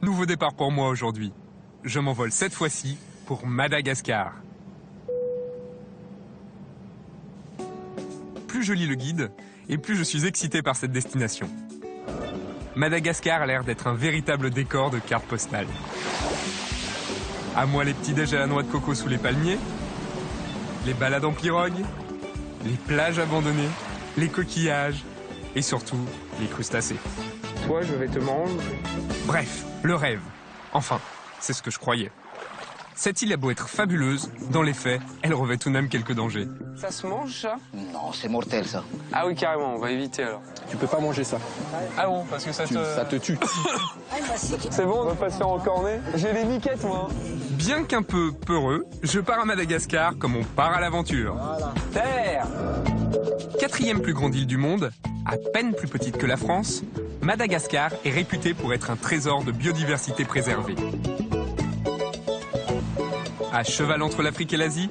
Nouveau départ pour moi aujourd'hui. Je m'envole cette fois-ci pour Madagascar. Plus je lis le guide, et plus je suis excité par cette destination. Madagascar a l'air d'être un véritable décor de carte postale. À moi les petits déj à la noix de coco sous les palmiers, les balades en pirogue, les plages abandonnées, les coquillages et surtout les crustacés. Toi, je vais te manger. Bref, le rêve. Enfin, c'est ce que je croyais. Cette île a beau être fabuleuse, dans les faits, elle revêt tout de même quelques dangers. Ça se mange, ça? Non, c'est mortel, ça. Ah oui, carrément, on va éviter alors. Tu peux pas manger ça. Ah bon, parce que ça te tue. C'est bon, on va pas se faire encorner. J'ai les miquettes, moi. Bien qu'un peu peureux, je pars à Madagascar comme on part à l'aventure. Voilà. Terre! Quatrième plus grande île du monde, à peine plus petite que la France, Madagascar est réputée pour être un trésor de biodiversité préservée. À cheval entre l'Afrique et l'Asie,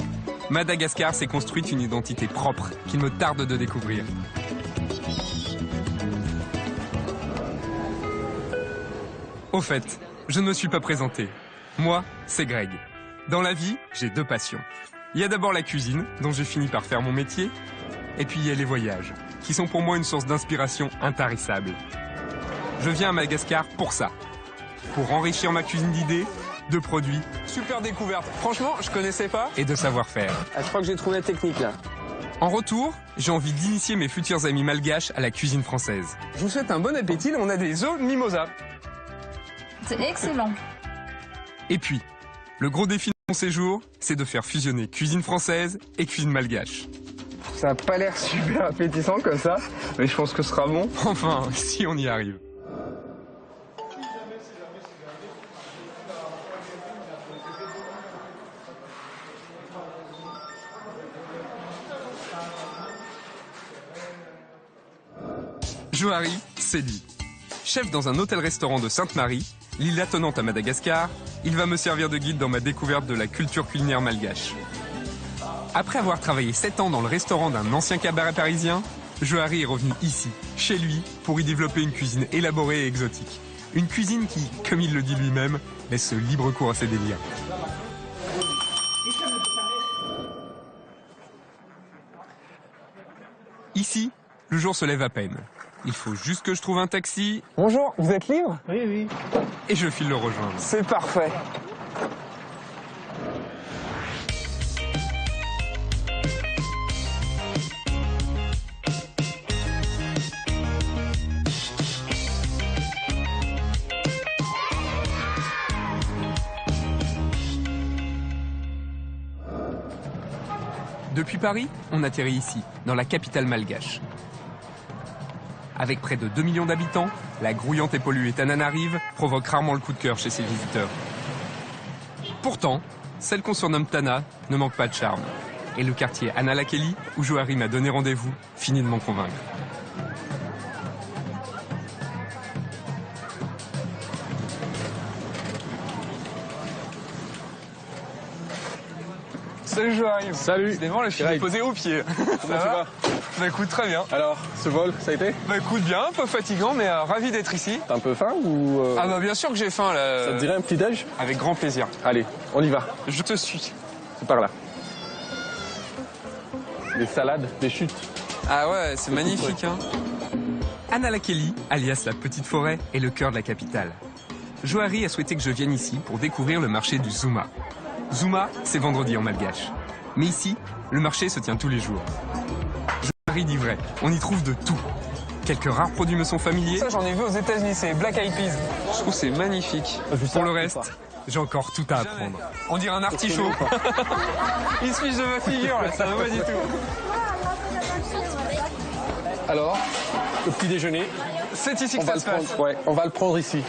Madagascar s'est construite une identité propre qu'il me tarde de découvrir. Au fait, je ne me suis pas présenté. Moi, c'est Greg. Dans la vie, j'ai deux passions. Il y a d'abord la cuisine, dont j'ai fini par faire mon métier, et puis il y a les voyages, qui sont pour moi une source d'inspiration intarissable. Je viens à Madagascar pour ça, pour enrichir ma cuisine d'idées, de produits. Super découverte. Franchement, je connaissais pas. Et de savoir-faire. Ah, je crois que j'ai trouvé la technique là. En retour, j'ai envie d'initier mes futurs amis malgaches à la cuisine française. Je vous souhaite un bon appétit, on a des œufs mimosa. C'est excellent. Et puis, le gros défi de mon séjour, c'est de faire fusionner cuisine française et cuisine malgache. Ça a pas l'air super appétissant comme ça, mais je pense que ce sera bon. Enfin, si on y arrive. Johari, c'est lui. Chef dans un hôtel-restaurant de Sainte-Marie, l'île attenante à Madagascar, il va me servir de guide dans ma découverte de la culture culinaire malgache. Après avoir travaillé 7 ans dans le restaurant d'un ancien cabaret parisien, Johari est revenu ici, chez lui, pour y développer une cuisine élaborée et exotique. Une cuisine qui, comme il le dit lui-même, laisse libre cours à ses délires. Ici, le jour se lève à peine. Il faut juste que je trouve un taxi. Bonjour, vous êtes libre? Oui, oui. Et je file le rejoindre. C'est parfait. Depuis Paris, on atterrit ici, dans la capitale malgache. Avec près de 2 millions d'habitants, la grouillante et polluée Tananarive provoque rarement le coup de cœur chez ses visiteurs. Pourtant, celle qu'on surnomme Tana ne manque pas de charme. Et le quartier Analakeli, où Johari m'a donné rendez-vous, finit de m'en convaincre. Salut Johari. Salut. Décidément, là, je suis Greg. déposé au pied. Comment tu vas? Bah écoute, très bien. Alors, ce vol, ça a été? Bah écoute, bien, un peu fatigant, mais ravi d'être ici. T'as un peu faim ou... Ah bah bien sûr que j'ai faim là. Ça te dirait un petit déj? Avec grand plaisir. Allez, on y va. Je te suis. C'est par là. Des salades, des chutes. Ah ouais, c'est magnifique hein. Analakeli, alias la petite forêt, est le cœur de la capitale. Johari a souhaité que je vienne ici pour découvrir le marché du Zuma. Zuma, c'est vendredi en malgache. Mais ici, le marché se tient tous les jours. Johari dit vrai, on y trouve de tout. Quelques rares produits me sont familiers. Ça j'en ai vu aux États-Unis, c'est Black Eyed Peas. Je trouve que c'est magnifique. Pour le reste, j'ai encore tout à apprendre. On dirait un artichaut. Il se fiche de ma figure là, ça va pas du tout. Alors, le petit déjeuner, C'est ici que on ça va, se le passe. prendre, ouais, on va le prendre ici.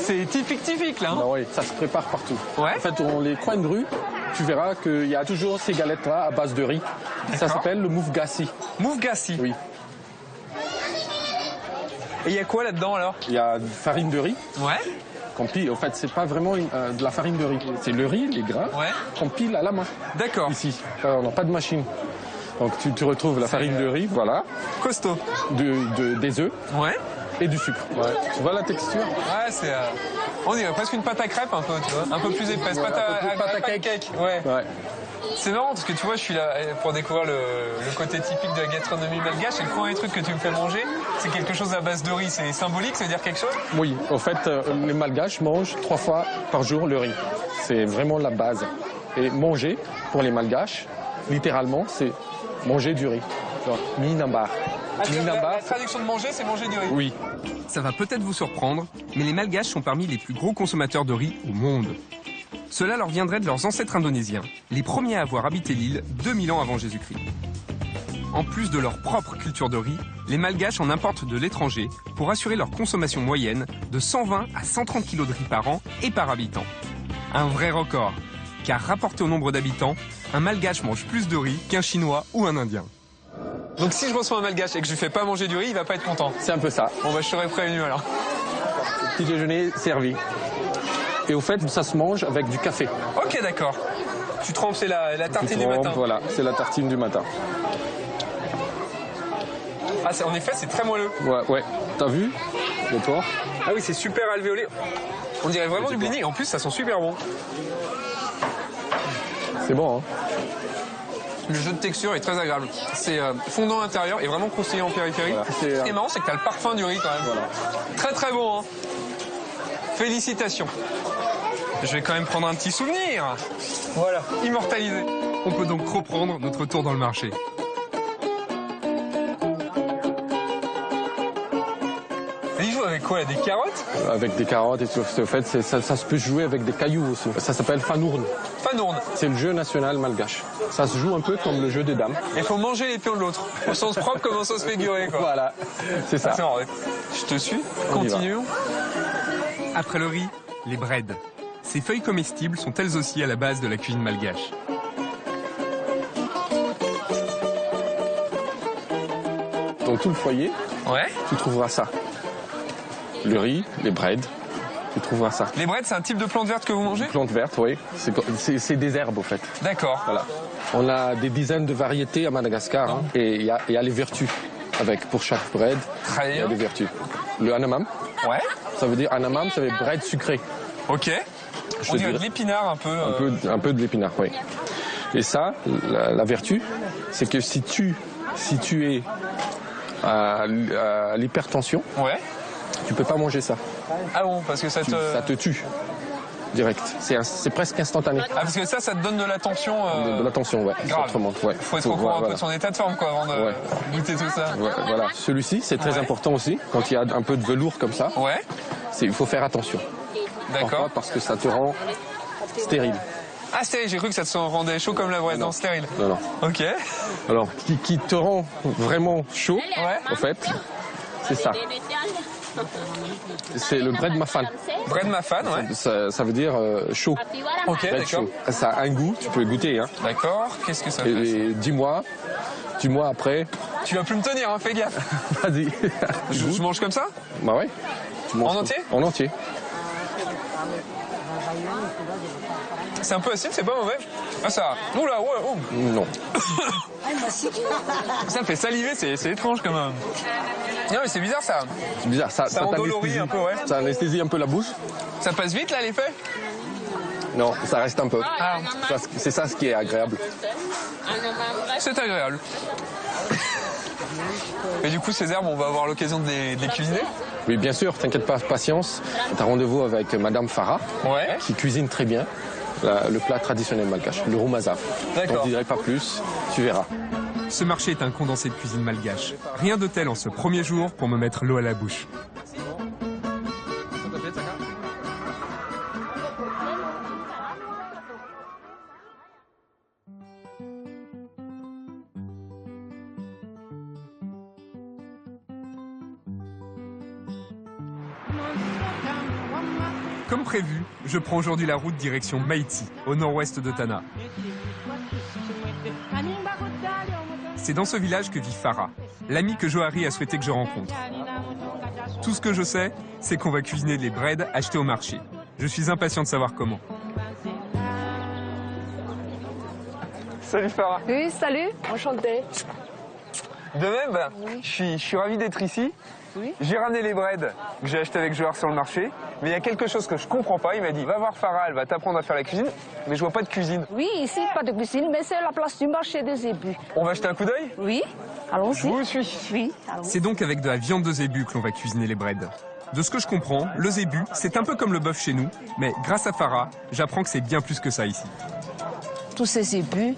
C'est typique là. Hein. Bah oui, ça se prépare partout. Ouais. En fait, dans les coins de rue, tu verras qu'il y a toujours ces galettes-là à base de riz. Ça s'appelle le moufgassi. Moufgassi. Oui. Et il y a quoi là-dedans alors? Il y a de farine de riz Ouais. qu'on pile. En fait, c'est pas vraiment de la farine de riz. C'est le riz, les grains, Ouais. qu'on pile à la main. D'accord. Ici, on n'a pas de machine. Donc tu retrouves la farine de riz, voilà, Costaud. des œufs, Ouais. et du sucre. Ouais. Tu vois la texture? Ouais, c'est... on dirait presque une pâte à crêpes un peu, tu vois. Un peu plus épaisse, Ouais, pâte un peu à, pâte à cake. Ouais. Ouais. C'est marrant parce que tu vois, je suis là pour découvrir le côté typique de la gastronomie malgache. Et le premier truc que tu me fais manger, c'est quelque chose à base de riz. C'est symbolique, ça veut dire quelque chose? Oui, en fait, les Malgaches mangent 3 fois par jour le riz. C'est vraiment la base. Et manger, pour les Malgaches, littéralement, c'est manger du riz. Genre, minambar. La traduction de manger, c'est manger du riz. Oui. Ça va peut-être vous surprendre, mais les Malgaches sont parmi les plus gros consommateurs de riz au monde. Cela leur viendrait de leurs ancêtres indonésiens, les premiers à avoir habité l'île 2000 ans avant Jésus-Christ. En plus de leur propre culture de riz, les Malgaches en importent de l'étranger pour assurer leur consommation moyenne de 120 à 130 kg de riz par an et par habitant. Un vrai record, car rapporté au nombre d'habitants, un Malgache mange plus de riz qu'un Chinois ou un Indien. Donc si je reçois un Malgache et que je lui fais pas manger du riz, il va pas être content. C'est un peu ça. Bon bah je serais prévenu alors. Petit déjeuner servi. Et au fait, ça se mange avec du café. Ok, d'accord. Tu trempes, c'est la tartine du matin. Voilà, c'est la tartine du matin. Ah, en effet, c'est très moelleux. Ouais. T'as vu le porc? Ah oui, c'est super alvéolé. On dirait vraiment du blini. En plus, ça sent super bon. C'est bon, hein? Le jeu de texture est très agréable. C'est fondant à l'intérieur et vraiment croustillant en périphérie. Voilà. Ce qui est marrant, c'est que t'as le parfum du riz quand même. Voilà. Très très bon, hein. Félicitations. Je vais quand même prendre un petit souvenir. Voilà, immortalisé. On peut donc reprendre notre tour dans le marché. Et il joue avec quoi? Des carottes? Avec des carottes et tout. En fait, ça se peut jouer avec des cailloux aussi. Ça s'appelle fanourne. Fanourne. C'est le jeu national malgache. Ça se joue un peu comme le jeu des dames. Il faut manger les pions de l'autre. Au sens propre comme au sens figuré, quoi. Voilà, c'est ça. C'est marrant. Je te suis. On y va. Continuons. Après le riz, les breads. Ces feuilles comestibles sont elles aussi à la base de la cuisine malgache. Dans tout le foyer, Ouais. tu trouveras ça. Le riz, les breads, tu trouveras ça. Les breads, c'est un type de plante verte que vous mangez? Plantes vertes, oui. C'est des herbes, au fait. D'accord. Voilà. On a des dizaines de variétés à Madagascar. Hein, et il y a les vertus. Pour chaque bread, Très il y a bien. des vertus. Le anamam, Ouais. ça veut dire anamam, ça veut dire bread sucré. Ok. Je On te dirait de dirais. l'épinard un peu. Un peu de l'épinard, oui. Et ça, la vertu, c'est que si tu es à l'hypertension, Ouais. tu peux pas manger ça. Ah bon, parce que ça te... Ça te tue direct. C'est presque instantané. Ah, parce que ça te donne de la tension. De la tension, ouais. Grave. Autrement, ouais. Faut être au courant un peu voilà. de son état de forme, quoi, avant de Ouais. goûter tout ça. Ouais, voilà. Celui-ci, c'est très Ouais. important aussi. Quand il y a un peu de velours comme ça, Ouais. il faut faire attention. D'accord. Pourquoi? Parce que ça te rend stérile. Ah, stérile, j'ai cru que ça te rendait chaud comme la vraie. Non, stérile. Non. Ok. Alors, qui te rend vraiment chaud, Ouais. en fait, c'est ça. C'est le bread mafan. Bread mafan, ouais. Ça veut dire chaud. Ok, Bread d'accord. chaud. Ça a un goût, tu peux goûter. Hein. D'accord. Qu'est-ce que ça fait? Et 10 mois après, Tu vas plus me tenir, hein, fais gaffe. vas-y. Je mange comme ça? Bah ouais. Tu manges En entier? En entier. C'est un peu acide, c'est pas mauvais. Ah, ça. Oula, ouais, oh. Non. Ça me fait saliver, c'est étrange quand même. Non, mais c'est bizarre ça. C'est bizarre. Ça endolorit t'anesthésie un peu, ouais. Ça anesthésie un peu la bouche. Ça passe vite là, l'effet? Non, ça reste un peu. Ah, C'est ça ce qui est agréable. c'est agréable. Et du coup, ces herbes, on va avoir l'occasion de les cuisiner? Oui, bien sûr, t'inquiète pas, patience. T'as rendez-vous avec Madame Farah, Ouais. qui cuisine très bien le plat traditionnel malgache, le roumaza. D'accord. Je ne dirai pas plus, tu verras. Ce marché est un condensé de cuisine malgache. Rien de tel en ce premier jour pour me mettre l'eau à la bouche. Comme prévu, je prends aujourd'hui la route direction Maïti, au nord-ouest de Tana. C'est dans ce village que vit Farah, l'ami que Johari a souhaité que je rencontre. Tout ce que je sais, c'est qu'on va cuisiner les breads achetés au marché. Je suis impatient de savoir comment. Salut Farah. Oui, salut, enchantée. De même, je suis ravi d'être ici. Oui. J'ai ramené les breads que j'ai acheté avec Joar sur le marché, mais il y a quelque chose que je comprends pas. Il m'a dit, va voir Farah, elle va t'apprendre à faire la cuisine, mais je vois pas de cuisine. Oui, ici, pas de cuisine, mais c'est la place du marché des zébus. On va jeter un coup d'œil? Oui, Je allons-y. vous suis. Oui, allons-y. C'est donc avec de la viande de zébu que l'on va cuisiner les breads. De ce que je comprends, le zébu, c'est un peu comme le bœuf chez nous, mais grâce à Farah, j'apprends que c'est bien plus que ça ici. Tous ces zébus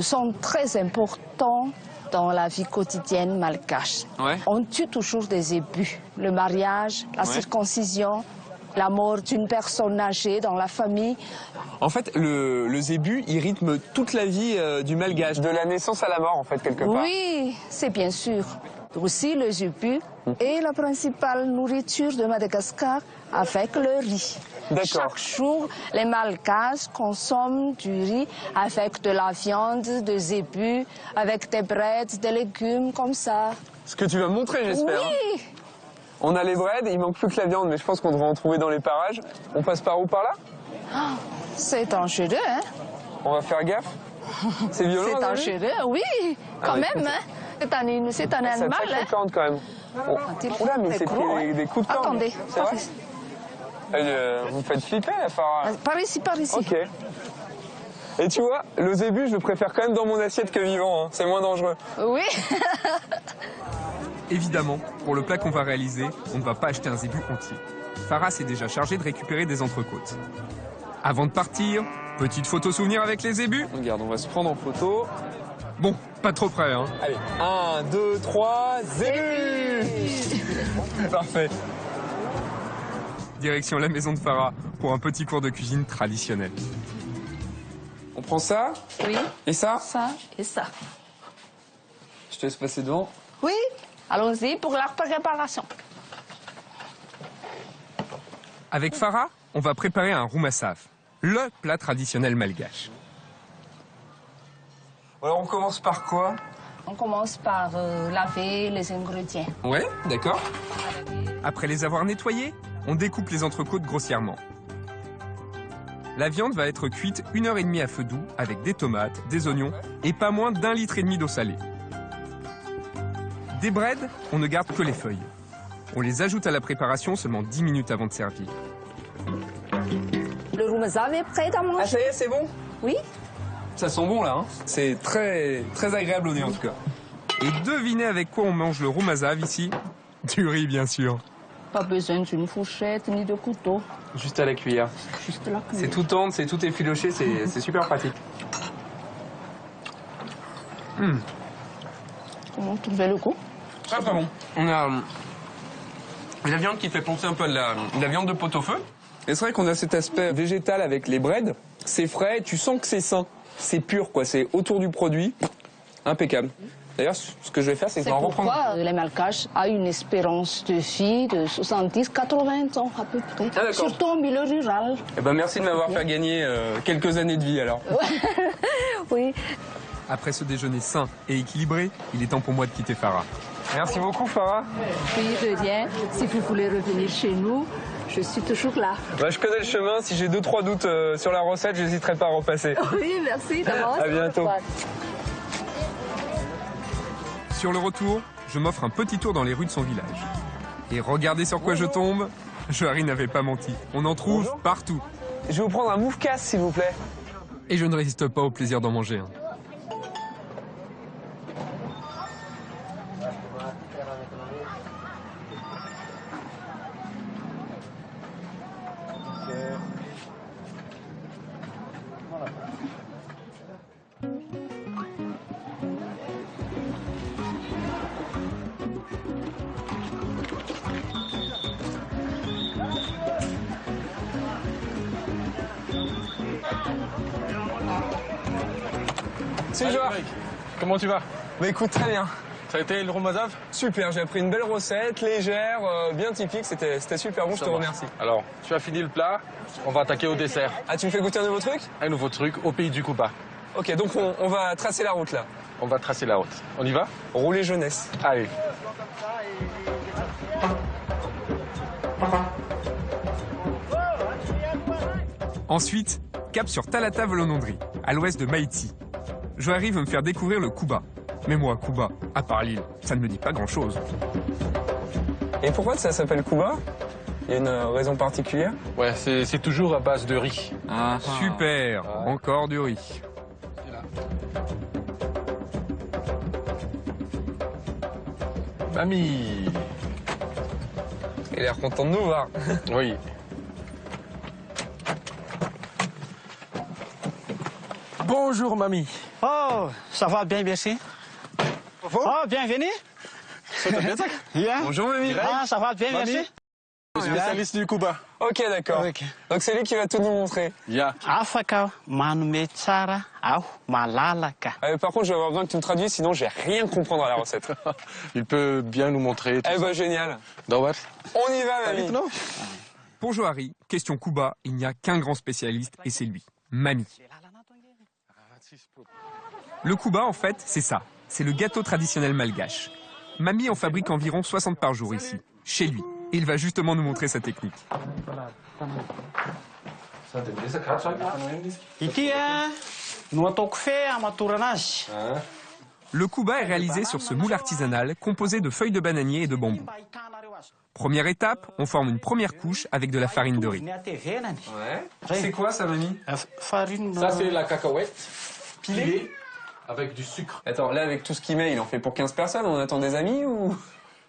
sont très importants dans la vie quotidienne malgache. Ouais. On tue toujours des zébus. Le mariage, la circoncision, la mort d'une personne âgée dans la famille. En fait, le zébu, il rythme toute la vie du malgache, de la naissance à la mort, en fait, quelque part. Oui, c'est bien sûr. Aussi, le zébu est la principale nourriture de Madagascar avec le riz. D'accord. Chaque jour, les Malgaches consomment du riz avec de la viande de zébu, avec des breads, des légumes comme ça. Ce que tu vas me montrer, j'espère. Oui, On a les breads, il manque plus que la viande, mais je pense qu'on devrait en trouver dans les parages. On passe par où, par là? c'est dangereux, hein? On va faire gaffe. C'est violent, C'est vous avez vu? dangereux, oui, quand Ah, même, écoute. hein? C'est un C'est animal, très hein? corde, quand même. Oh. Oula, mais C'est c'est gros, pris hein. des coups de corde. Attendez, C'est vrai? Vous me faites flipper, la Farah. Par ici, par ici. Ok. Et tu vois, le zébu, je le préfère quand même dans mon assiette que vivant. Hein. C'est moins dangereux. Oui. Évidemment, pour le plat qu'on va réaliser, on ne va pas acheter un zébu entier. Farah s'est déjà chargée de récupérer des entrecôtes. Avant de partir, petite photo souvenir avec les zébus. Regarde, on va se prendre en photo. Bon, pas trop près, hein. Allez, 1, 2, 3, zébu. Parfait. Direction la maison de Farah pour un petit cours de cuisine traditionnel. On prend ça Oui, et ça. ça et ça. Je te laisse passer devant. Oui, allons-y pour la préparation. Avec Farah, on va préparer un roumassaf, le plat traditionnel malgache. Alors, on commence par quoi? On commence par laver les ingrédients. Ouais, d'accord. Après les avoir nettoyés, on découpe les entrecôtes grossièrement. La viande va être cuite 1h30 à feu doux avec des tomates, des oignons et pas moins d'1,5 litre d'eau salée. Des breads, on ne garde que les feuilles. On les ajoute à la préparation seulement 10 minutes avant de servir. Le roumazav est prêt à manger. Ah, ça y est, c'est bon? Oui. Ça sent bon, là. Hein. C'est très, très agréable au nez, en tout cas. Et devinez avec quoi on mange le roumazav ici? Du riz, bien sûr. Pas besoin d'une fourchette ni de couteau. Juste à la cuillère. Juste la C'est cuillère. tout tendre, c'est tout effiloché, c'est super pratique. Comment trouver le goût? Très très bon. On a la viande qui fait penser un peu à de la viande de pot-au-feu. Et c'est vrai qu'on a cet aspect végétal avec les breads. C'est frais, tu sens que c'est sain. C'est pur, quoi. C'est autour du produit. Impeccable. D'ailleurs, ce que je vais faire, c'est que je C'est vais en reprendre. pourquoi les Malgaches ont une espérance de vie de 70-80 ans à peu près. Ah, d'accord. Surtout en milieu rural. Eh ben, merci de m'avoir fait gagner quelques années de vie, alors. Oui. Après ce déjeuner sain et équilibré, il est temps pour moi de quitter Farah. Merci beaucoup, Farah. Oui, de rien. Si vous voulez revenir chez nous, je suis toujours là. Bah, je connais le chemin. Si j'ai 2-3 doutes sur la recette, j'hésiterai pas à repasser. Oui, merci d'avance. À bientôt. Sur le retour, je m'offre un petit tour dans les rues de son village. Et regardez sur quoi je tombe. Joari n'avait pas menti. On en trouve Bonjour. partout. Je vais vous prendre un moufkas, s'il vous plaît. Et je ne résiste pas au plaisir d'en manger un. C'est Joar. Comment tu vas? Bah écoute, très bien. Ça a été le roumazav? Super, j'ai appris une belle recette, légère, bien typique, c'était super bon, je te remercie. Alors, tu as fini le plat, on va attaquer au dessert. Ah, tu me fais goûter un nouveau truc? Un nouveau truc au pays du Kouba. Ok, donc on va tracer la route là. On va tracer la route. On y va? Rouler jeunesse. Allez. Ensuite, cap sur Talata Volonondri, à l'ouest de Maïti. Joari veut me faire découvrir le Kouba. Mais moi, Kouba, à part l'île, ça ne me dit pas grand-chose. Et pourquoi ça s'appelle Cuba? Il y a une raison particulière? Ouais, c'est toujours à base de riz. Ah, Super, encore du riz. Mamie. il a l'air content de nous voir. Oui. Bonjour, mamie. Oh, ça va bien, merci. Oh, bienvenue. Yeah. Bonjour, mamie. Ah, ça va bien, Mamie. merci. Spécialiste du Cuba. Ok, d'accord. Ok. Donc c'est lui qui va tout nous montrer. Ya. Afaka manome tsara aho malalaka. Par contre, je vais avoir besoin que tu me traduises, sinon je vais rien comprendre à la recette. Il peut bien nous montrer. Eh ben, génial. Dauer. On y va, mamie. Pour Johari, question Cuba, il n'y a qu'un grand spécialiste et c'est lui, Mamie. Le Cuba, en fait, c'est ça. C'est le gâteau traditionnel malgache. Mamie en fabrique environ 60 par jour ici, chez lui. Et il va justement nous montrer sa technique. Ity no ataoko fe amatoranazy. Le Cuba est réalisé sur ce moule artisanal composé de feuilles de bananier et de bambou. Première étape, on forme une première couche avec de la farine de riz. Ouais. C'est quoi ça, mamie? Farine. Ça, c'est la cacahuète pilée avec du sucre. Attends, là, avec tout ce qu'il met, il en fait pour 15 personnes, on attend des amis ou?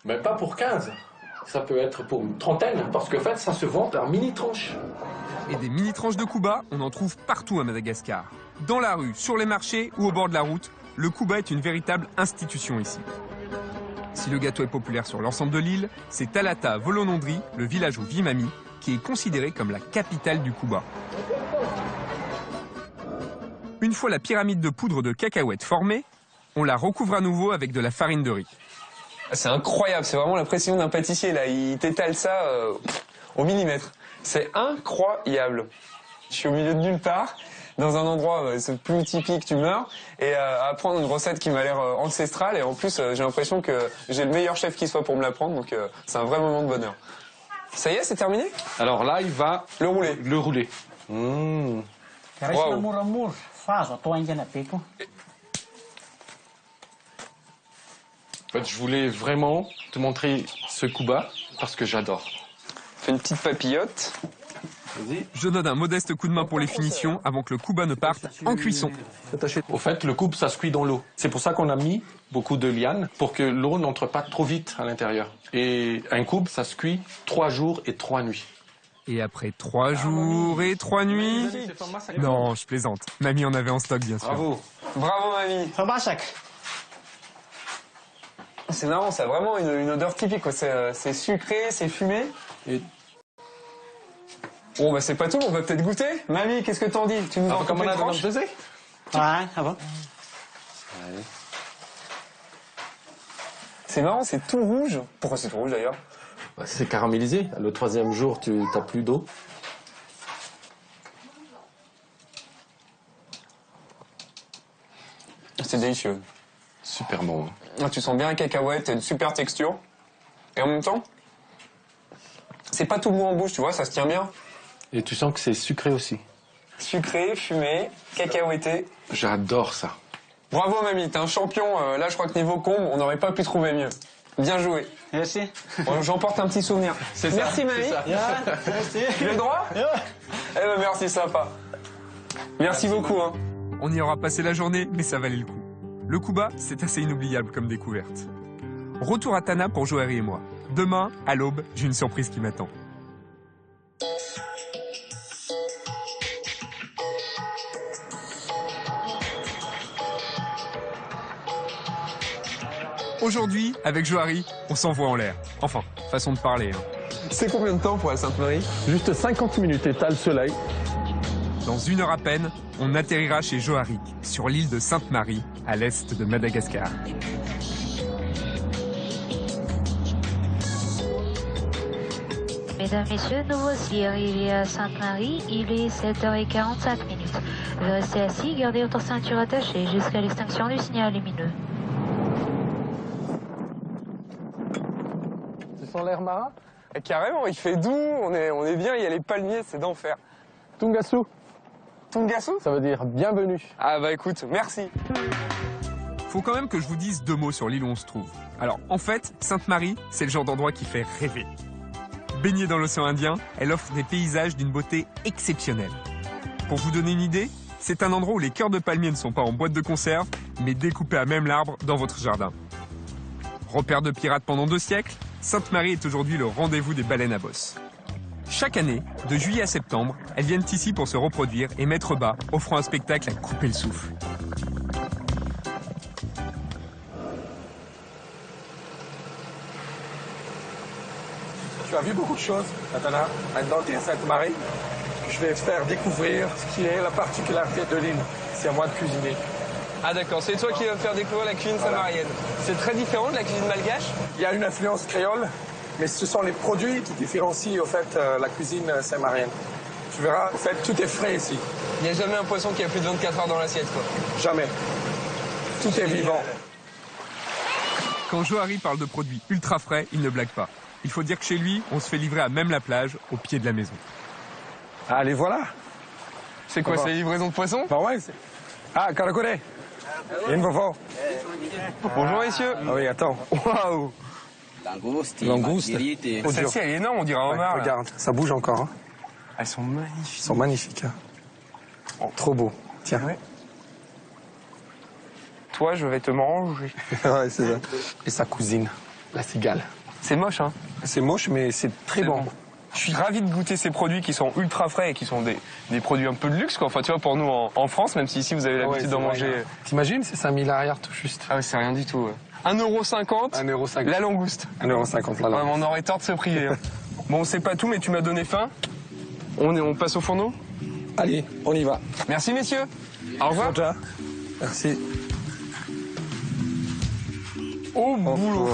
Mais pas pour 15. Ça peut être pour une trentaine, parce qu'en fait, ça se vend par mini-tranches. Et des mini-tranches de Cuba, on en trouve partout à Madagascar. Dans la rue, sur les marchés ou au bord de la route, le Cuba est une véritable institution ici. Si le gâteau est populaire sur l'ensemble de l'île, c'est Talata Volonondri, le village où vit Mamie, qui est considéré comme la capitale du Cuba. Une fois la pyramide de poudre de cacahuètes formée, on la recouvre à nouveau avec de la farine de riz. C'est incroyable, c'est vraiment la précision d'un pâtissier là, il t'étale ça au millimètre. C'est incroyable. Je suis au milieu de nulle part, dans un endroit c'est plus typique, tu meurs, et à apprendre une recette qui m'a l'air ancestrale, et en plus j'ai l'impression que j'ai le meilleur chef qui soit pour me l'apprendre, donc c'est un vrai moment de bonheur. Ça y est, c'est terminé? Alors là, il va Le rouler. le rouler. Raisina moramora fa azo atao haingana be koa. En fait, je voulais vraiment te montrer ce Cuba parce que j'adore. Fais une petite papillote. Je donne un modeste coup de main pour les finitions avant que le Cuba ne parte en cuisson. Au fait, le coupe, ça se cuit dans l'eau. C'est pour ça qu'on a mis beaucoup de lianes, pour que l'eau n'entre pas trop vite à l'intérieur. Et un coupe, ça se cuit 3 jours et 3 nuits. Et après 3 jours et 3 nuits... Non, je plaisante. Mamie en avait en stock, bien sûr. Bravo. Bravo, mamie. Fambasak. C'est marrant, ça a vraiment une odeur typique, quoi. C'est sucré, c'est fumé. Et Bon, bah c'est pas tout, on va peut-être goûter. Mamie, qu'est-ce que t'en dis? Tu nous en comme coupes on une a tranche? faisait. Ouais, ah bon. C'est marrant, c'est tout rouge. Pourquoi c'est tout rouge d'ailleurs? C'est caramélisé. Le 3e jour, tu n'as plus d'eau. C'est délicieux. Super bon. Ah, tu sens bien la cacahuète, une super texture. Et en même temps, c'est pas tout mou en bouche, tu vois, ça se tient bien. Et tu sens que c'est sucré aussi. Sucré, fumé, cacahuèté. J'adore ça. Bravo mamie, t'es un champion. Là, je crois que niveau combe, on n'aurait pas pu trouver mieux. Bien joué. Merci. Bon, j'emporte un petit souvenir. Merci mamie. Yeah, merci. J'ai le droit? Eh ben merci, sympa. Merci beaucoup. Hein. On y aura passé la journée, mais ça valait le coup. Le Cuba, c'est assez inoubliable comme découverte. Retour à Tana pour Johari et moi. Demain, à l'aube, j'ai une surprise qui m'attend. Aujourd'hui, avec Johari, on s'envoie en l'air. Enfin, façon de parler. Hein. C'est combien de temps pour la Sainte-Marie? Juste 50 minutes et t'as le soleil. Dans 1 heure à peine, on atterrira chez Johari, sur l'île de Sainte-Marie, à l'est de Madagascar. Mesdames, Messieurs, nous voici arrivés à Sainte-Marie. Il est 7h45. Restez assis, gardez votre ceinture attachée jusqu'à l'extinction du signal lumineux. Tu sens l'air marin? Et carrément, il fait doux, on est bien, il y a les palmiers, c'est d'enfer. Tungasu, Tungasu? ça veut dire bienvenue. Ah bah écoute, merci. Faut quand même que je vous dise 2 mots sur l'île où on se trouve. Alors, en fait, Sainte-Marie, c'est le genre d'endroit qui fait rêver. Baignée dans l'océan Indien, elle offre des paysages d'une beauté exceptionnelle. Pour vous donner une idée, c'est un endroit où les cœurs de palmier ne sont pas en boîte de conserve, mais découpés à même l'arbre dans votre jardin. Repère de pirates pendant 2 siècles, Sainte-Marie est aujourd'hui le rendez-vous des baleines à bosse. Chaque année, de juillet à septembre, elles viennent ici pour se reproduire et mettre bas, offrant un spectacle à couper le souffle. Tu as vu beaucoup de choses, Natana. Maintenant, tu es à Sainte-Marie. Je vais te faire découvrir ce qui est la particularité de l'île. C'est à moi de cuisiner. Ah d'accord, c'est toi qui vas me faire découvrir la cuisine samarienne. C'est très différent de la cuisine malgache? Il y a une influence créole, mais ce sont les produits qui différencient au fait la cuisine samarienne. Tu verras, en fait, tout est frais ici. Il n'y a jamais un poisson qui a plus de 24 heures dans l'assiette, quoi. Jamais. Tout est vivant. Quand Johari parle de produits ultra frais, il ne blague pas. Il faut dire que chez lui, on se fait livrer à même la plage, au pied de la maison. Allez, voilà. C'est quoi, c'est les livraisons de poissons? Bah ouais, Ah, Karakore. Bonjour, messieurs. Ah oui, attends. Waouh. Langouste. Celle-ci, elle est énorme, on dirait un homard. Ouais, regarde, ça bouge encore. Hein. Elles sont magnifiques. Ils sont magnifiques. Hein. Oh, trop beau. Tiens. Ouais. Toi, je vais te manger. Ouais, c'est ça. Et sa cousine, la cigale. C'est moche, hein? C'est moche, mais c'est très bon. Je suis ravi de goûter ces produits qui sont ultra frais et qui sont des produits un peu de luxe, quoi. Enfin, tu vois, pour nous en France, même si ici vous avez l'habitude d'en manger. T'imagines, c'est 5000 arrière tout juste. Ah ouais, c'est rien du tout. Ouais. 1,50 €. 1,50 €. La langouste. 1,50 € la langouste. Ouais, on aurait tort de se priver. Hein. Bon, c'est pas tout, mais tu m'as donné faim. On passe au fourneau? Allez, on y va. Merci, messieurs. Au revoir. Merci. Au boulot.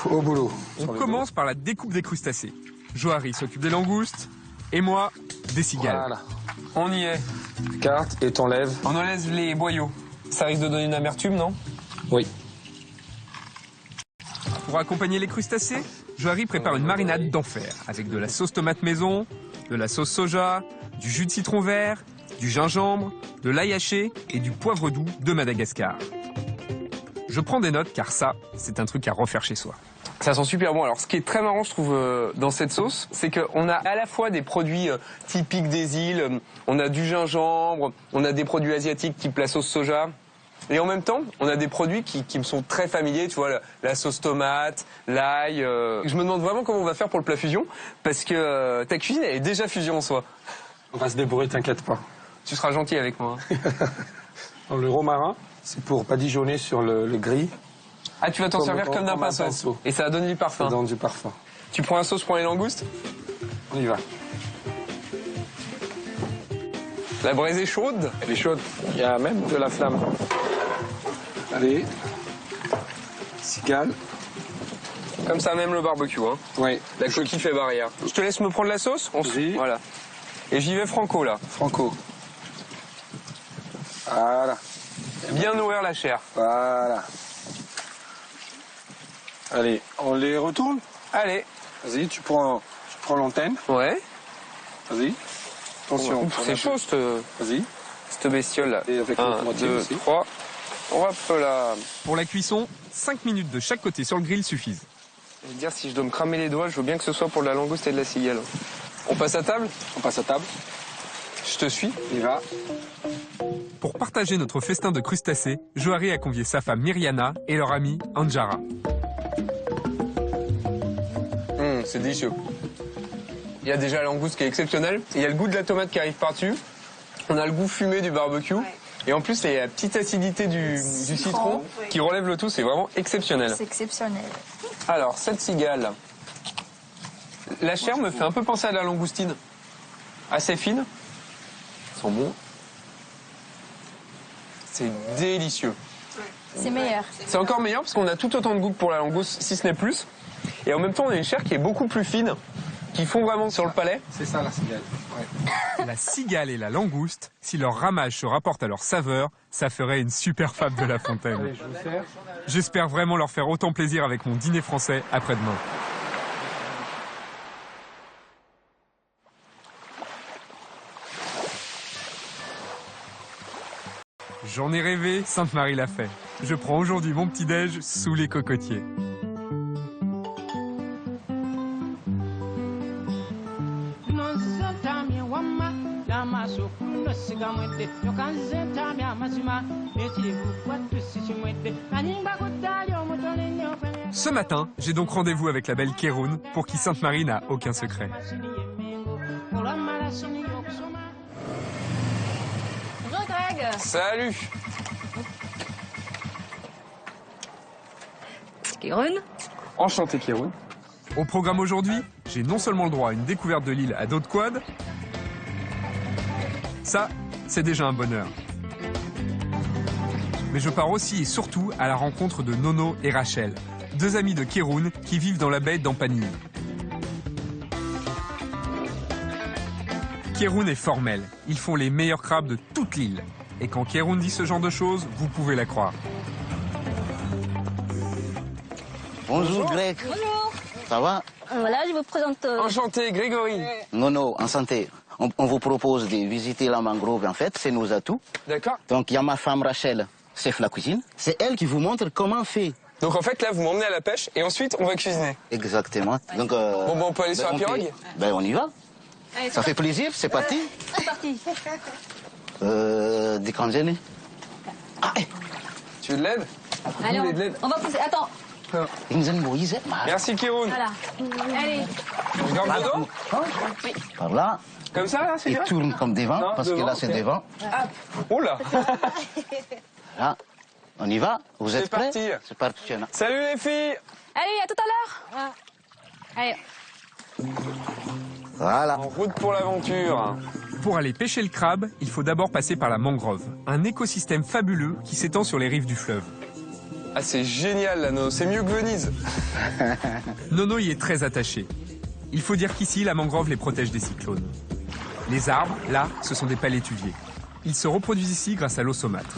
Au boulot. On commence par la découpe des crustacés. Johari s'occupe des langoustes et moi des cigales. Voilà. On y est. Carte et t'enlèves. On enlève les boyaux. Ça risque de donner une amertume, non? Oui. Pour accompagner les crustacés, Johari prépare une marinade d'enfer avec de la sauce tomate maison, de la sauce soja, du jus de citron vert, du gingembre, de l'ail haché et du poivre doux de Madagascar. Je prends des notes car ça, c'est un truc à refaire chez soi. Ça sent super bon. Alors, ce qui est très marrant, je trouve, dans cette sauce, c'est qu'on a à la fois des produits typiques des îles, on a du gingembre, on a des produits asiatiques type la sauce soja, et en même temps, on a des produits qui me sont très familiers, tu vois, la sauce tomate, l'ail. Je me demande vraiment comment on va faire pour le plat fusion, parce que ta cuisine, elle est déjà fusion en soi. On va se débrouiller, t'inquiète pas. Tu seras gentil avec moi. Le romarin, c'est pour badigeonner sur le gris. Ah, tu vas t'en servir comme d'un pinceau. Et ça va donner du parfum. Ça donne du parfum. Tu prends la sauce pour les langoustes? On y va. La braise est chaude? Elle est chaude. Il y a même de la flamme. Allez. Cigale. Comme ça même le barbecue, hein. Oui. La coquille fait barrière. Je te laisse me prendre la sauce? Vas-y. Voilà. Et j'y vais franco, là. Franco. Voilà. Bien nourrir la chair. Voilà. Allez, on les retourne? Allez. Vas-y, tu prends l'antenne. Ouais. Vas-y. Attention. Ouf, c'est chaud, Vas-y. cette bestiole-là. Et avec 1, 2, 3. Hop là. Pour la cuisson, 5 minutes de chaque côté sur le grill suffisent. Je veux dire, si je dois me cramer les doigts, je veux bien que ce soit pour de la langouste et de la cigale. On passe à table? On passe à table. Je te suis. On y va. Pour partager notre festin de crustacés, Johari a convié sa femme Myriana et leur amie Anjara. C'est délicieux. Il y a déjà la langouste qui est exceptionnelle. Il y a le goût de la tomate qui arrive par-dessus. On a le goût fumé du barbecue. Ouais. Et en plus, il y a la petite acidité du citron qui relève le tout. C'est vraiment exceptionnel. C'est exceptionnel. Alors, cette cigale. La chair me fait un peu penser à la langoustine. Assez fine. Elles sont bons. C'est délicieux. C'est meilleur. C'est encore meilleur parce qu'on a tout autant de goût que pour la langouste, si ce n'est plus. Et en même temps, on a une chair qui est beaucoup plus fine, qui fond vraiment sur le palais. C'est ça la cigale. Ouais. La cigale et la langouste, si leur ramage se rapporte à leur saveur, ça ferait une super fable de La Fontaine. Allez, je vous sers. J'espère vraiment leur faire autant plaisir avec mon dîner français après-demain. J'en ai rêvé, Sainte-Marie l'a fait. Je prends aujourd'hui mon petit-déj sous les cocotiers. Ce matin, j'ai donc rendez-vous avec la belle Kéroun, pour qui Sainte-Marie n'a aucun secret. Bonjour Greg. Salut. Kéroun. Enchanté, Kéroun. Au programme aujourd'hui, j'ai non seulement le droit à une découverte de l'île à dos de quad, ça, c'est déjà un bonheur. Mais je pars aussi et surtout à la rencontre de Nono et Rachel, deux amis de Kéroun qui vivent dans la baie d'Ampanini. Kéroun est formel, ils font les meilleurs crabes de toute l'île. Et quand Kéroun dit ce genre de choses, vous pouvez la croire. Bonjour Greg. Bonjour. Ça va? Voilà, je vous présente... Enchanté, Grégory. Nono, en santé. On vous propose de visiter la mangrove, en fait, c'est nos atouts. D'accord. Donc il y a ma femme Rachel, chef la cuisine. C'est elle qui vous montre comment on fait. Donc en fait, là, vous m'emmenez à la pêche et ensuite, on va cuisiner. Exactement. Donc, Bon, on peut aller sur la pirogue? On y va. Allez, Ça fait plaisir, c'est parti. c'est parti. Décongéler. Tu veux de l'aide? Allez, Vous voulez de l'aide? on va pousser. Attends. Merci, Kéroun. Voilà. Allez. Je garde le dos? Par là. Comme ça, là, c'est Et bien? tourne comme devant, Non, parce devant, que là, c'est ok. devant. Oh là. Là, on y va. Vous êtes prêts? parti. C'est parti. Tiens. Salut, les filles. Allez, à tout à l'heure. Allez. Voilà. En route pour l'aventure. Pour aller pêcher le crabe, il faut d'abord passer par la mangrove, un écosystème fabuleux qui s'étend sur les rives du fleuve. Ah, c'est génial, là, Nono. C'est mieux que Venise. Nono y est très attaché. Il faut dire qu'ici, la mangrove les protège des cyclones. Les arbres, là, ce sont des palétuviers. Ils se reproduisent ici grâce à l'eau saumâtre.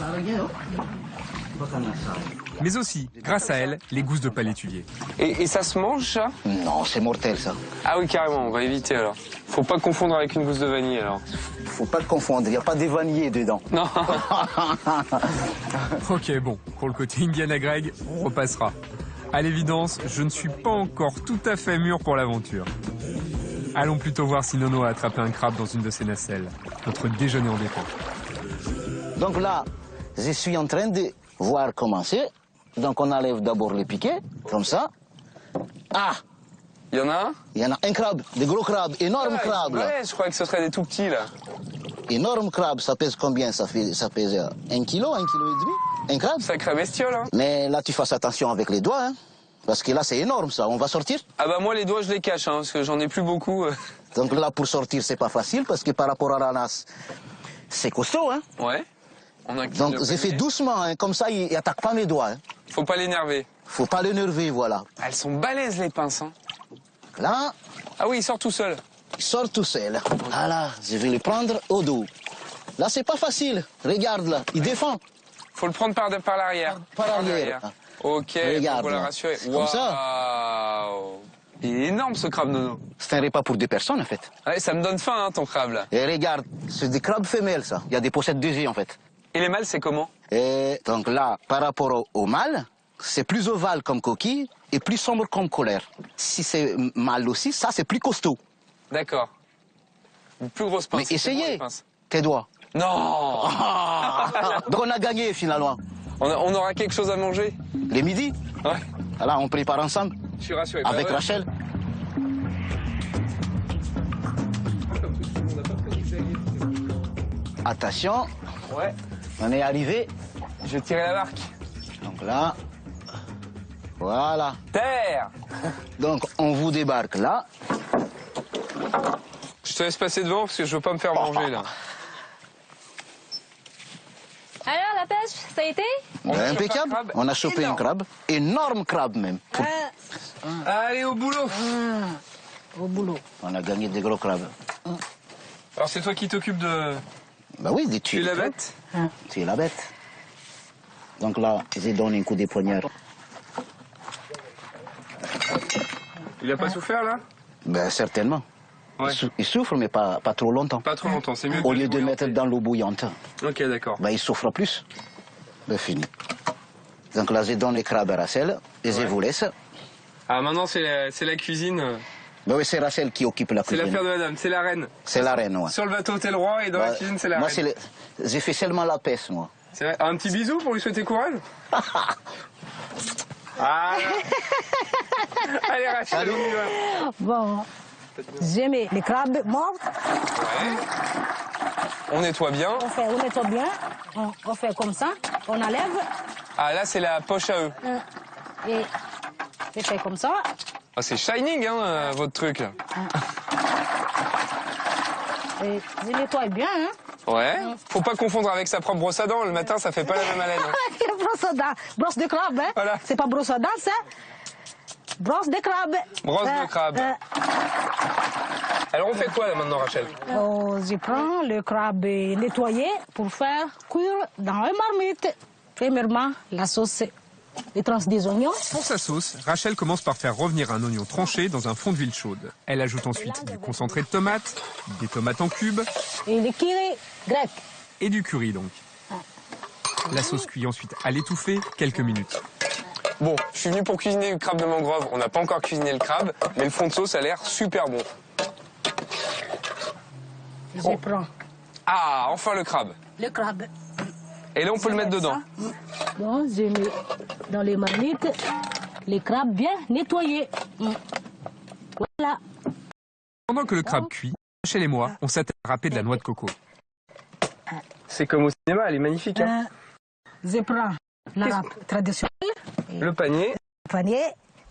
Mais aussi, grâce à elle, les gousses de palétuvier. Et ça se mange, ça? Non, c'est mortel, ça. Ah oui, carrément, on va éviter, alors. Faut pas confondre avec une gousse de vanille, alors. Faut pas le confondre. Il n'y a pas de vanillé dedans. Non. Ok, bon, pour le côté Indiana Greg, on repassera. À l'évidence, je ne suis pas encore tout à fait mûr pour l'aventure. Allons plutôt voir si Nono a attrapé un crabe dans une de ses nacelles. Notre déjeuner en dépend. Donc là, je suis en train de voir comment c'est. Donc on enlève d'abord les piquets, comme ça. Ah, Il y en a un? il y en a un crabe, des gros crabes, énormes crabes. Là. Ouais, je croyais que ce serait des tout petits, là. Énorme crabe, ça pèse combien? Ça pèse 1 kilo, 1,5 kg, un crabe. Sacré bestiole, hein. Mais là, tu fasses attention avec les doigts, hein, parce que là, c'est énorme, ça. On va sortir. Ah bah moi, les doigts, je les cache, hein, parce que j'en ai plus beaucoup. Donc là, pour sortir, c'est pas facile, parce que par rapport à la nasse, c'est costaud, hein. Ouais. On a Donc j'ai fait doucement, hein, comme ça, il attaque pas mes doigts. Hein. Faut pas l'énerver. Faut pas l'énerver, voilà. Elles sont balèzes, les pinces, hein. Là, Ah oui, il sort tout seul. il sort tout seul. Voilà, je vais le prendre au dos. Là, c'est pas facile. Regarde là, il défend. Faut le prendre par l'arrière. Par arrière. Ok, Regarde, pour la là. rassurer. Comme ça. Waouh. Il est énorme, ce crabe, Nono. C'est un repas pour 2 personnes, en fait. Ouais, ça me donne faim, hein, ton crabe, là. Et regarde, c'est des crabes femelles, ça. Il y a des pochettes d'œufs, en fait. Et les mâles, c'est comment? Et donc là, par rapport au mâle, c'est plus ovale comme coquille et plus sombre comme colère. Si c'est mâle aussi, ça, c'est plus costaud. D'accord. Une plus grosse pince. Mais c'est bon, les essayez, pinces. tes doigts. Non. Donc on a gagné, finalement. On aura quelque chose à manger? Les midis, Ouais. voilà, on prépare ensemble Je suis rassuré. avec Bah ouais. Rachel. Attention, Ouais. on est arrivé. Je vais tirer la barque. Donc là, voilà. Terre. Donc on vous débarque là. Je te laisse passer devant parce que je veux pas me faire manger, là. Alors, la pêche, ça a été? On a chopé un Impeccable. crabe On a chopé énorme. un crabe. Énorme crabe même. Allez, au boulot. On a gagné des gros crabes. Alors, c'est toi qui t'occupes de Bah oui, des tuer tuiles. la bête? Tu es la bête. Donc là, j'ai donné un coup de poignard. Il a pas souffert, là? Ben certainement. Ouais. Il souffre, mais pas trop longtemps. Pas trop longtemps, c'est mieux. Au que lieu de bouillanter. mettre dans l'eau bouillante, Ok, d'accord. ben il souffre plus. Ben fini. Donc là, je donne les crabes à Rachel et je vous laisse. Ah, maintenant, c'est la cuisine. Ben oui, c'est Rachel qui occupe la C'est cuisine. l'affaire de madame, c'est la reine. C'est la reine, ouais. Sur le bateau, t'es le roi et dans la cuisine, c'est la moi, reine. j'ai fait seulement la pêche, moi. C'est vrai. Un petit bisou pour lui souhaiter courage. Ah. Allez, Rachel, on y va. Bon, j'aime les crabes morts. Ouais. On nettoie bien. On nettoie bien. On fait comme ça. On enlève. Ah, là, c'est la poche à eux. Et je fais comme ça. Ah, c'est shining, hein, votre truc. Là. Et je nettoie bien. Hein. Ouais. Faut pas confondre avec sa propre brosse à dents. Le matin, ça fait pas la même haleine. Hein. Brosse à dents. Brosse de crabe. Hein. Voilà. C'est pas brosse à dents, ça. Brosse de crabe. Brosse de crabe. Alors, on fait quoi, là, maintenant, Rachel? Je prends le crabe nettoyé pour faire cuire dans une marmite. Premièrement, la sauce, les tranches des oignons. Pour sa sauce, Rachel commence par faire revenir un oignon tranché dans un fond d'huile chaude. Elle ajoute ensuite du concentré de tomate, des tomates en cubes Et le curry grec. et du curry donc. La sauce cuit ensuite à l'étouffer quelques minutes. Bon, je suis venu pour cuisiner le crabe de mangrove. On n'a pas encore cuisiné le crabe, mais le fond de sauce a l'air super bon. Je prends Ah, enfin le crabe. le crabe. Et là, on peut le mettre dedans. Bon, je mets dans les marmites les crabes bien nettoyés. Voilà. Pendant que le crabe cuit, Rachel et moi, on s'attelle à râper de la noix de coco. C'est comme au cinéma, elle est magnifique. Hein. Je prends la râpe traditionnelle, Le panier. le panier,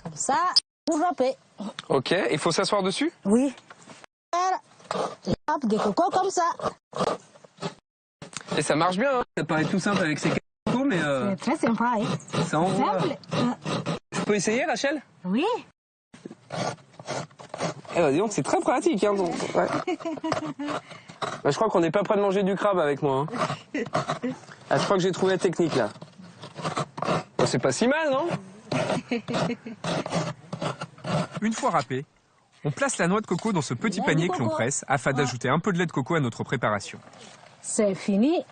comme ça, pour râper. Ok, il faut s'asseoir dessus? Oui. La râpe de coco comme ça. Et ça marche bien, hein. Ça paraît tout simple avec ces cacos, mais C'est très sympa, hein. ça envoie. Simple. Je peux essayer, Rachel? Oui. Eh ben, dis donc, c'est très pratique. Hein, donc. Ouais. Bah, je crois qu'on n'est pas prêt de manger du crabe avec moi. Hein. Ah, je crois que j'ai trouvé la technique, là. Bon, c'est pas si mal, non? Une fois râpé, on place la noix de coco dans ce petit panier que l'on presse afin d'ajouter un peu de lait de coco à notre préparation. C'est fini.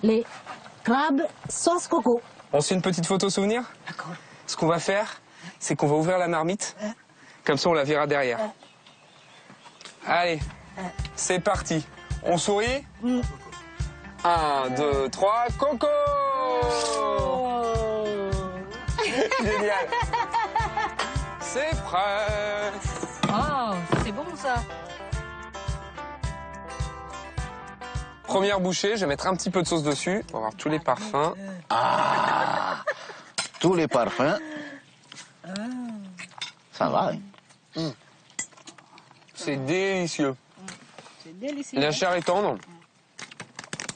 Les crabes sauce coco. On se fait une petite photo souvenir? D'accord. Ce qu'on va faire, c'est qu'on va ouvrir la marmite. Comme ça, on la verra derrière. Allez, c'est parti. On sourit? 1, 2, 3, coco! Génial. C'est prêt. Oh, c'est bon ça. Première bouchée, je vais mettre un petit peu de sauce dessus pour avoir tous les parfums. Ah, tous les parfums. Ça va, hein. C'est délicieux. C'est délicieux. La chair est tendre,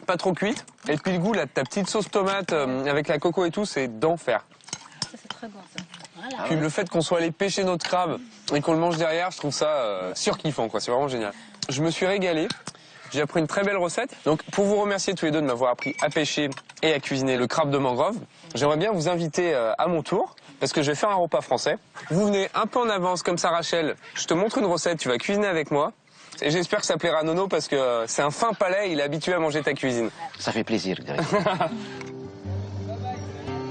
pas trop cuite. Et puis le goût là, de ta petite sauce tomate avec la coco et tout, c'est d'enfer. C'est très bon ça. Voilà. Puis le fait qu'on soit allé pêcher notre crabe et qu'on le mange derrière, je trouve ça surkiffant, quoi. C'est vraiment génial. Je me suis régalé. J'ai appris une très belle recette. Donc, pour vous remercier tous les deux de m'avoir appris à pêcher et à cuisiner le crabe de mangrove, j'aimerais bien vous inviter à mon tour, parce que je vais faire un repas français. Vous venez un peu en avance, comme ça, Rachel. Je te montre une recette, tu vas cuisiner avec moi. Et j'espère que ça plaira à Nono, parce que c'est un fin palais, il est habitué à manger ta cuisine. Ça fait plaisir, Greg.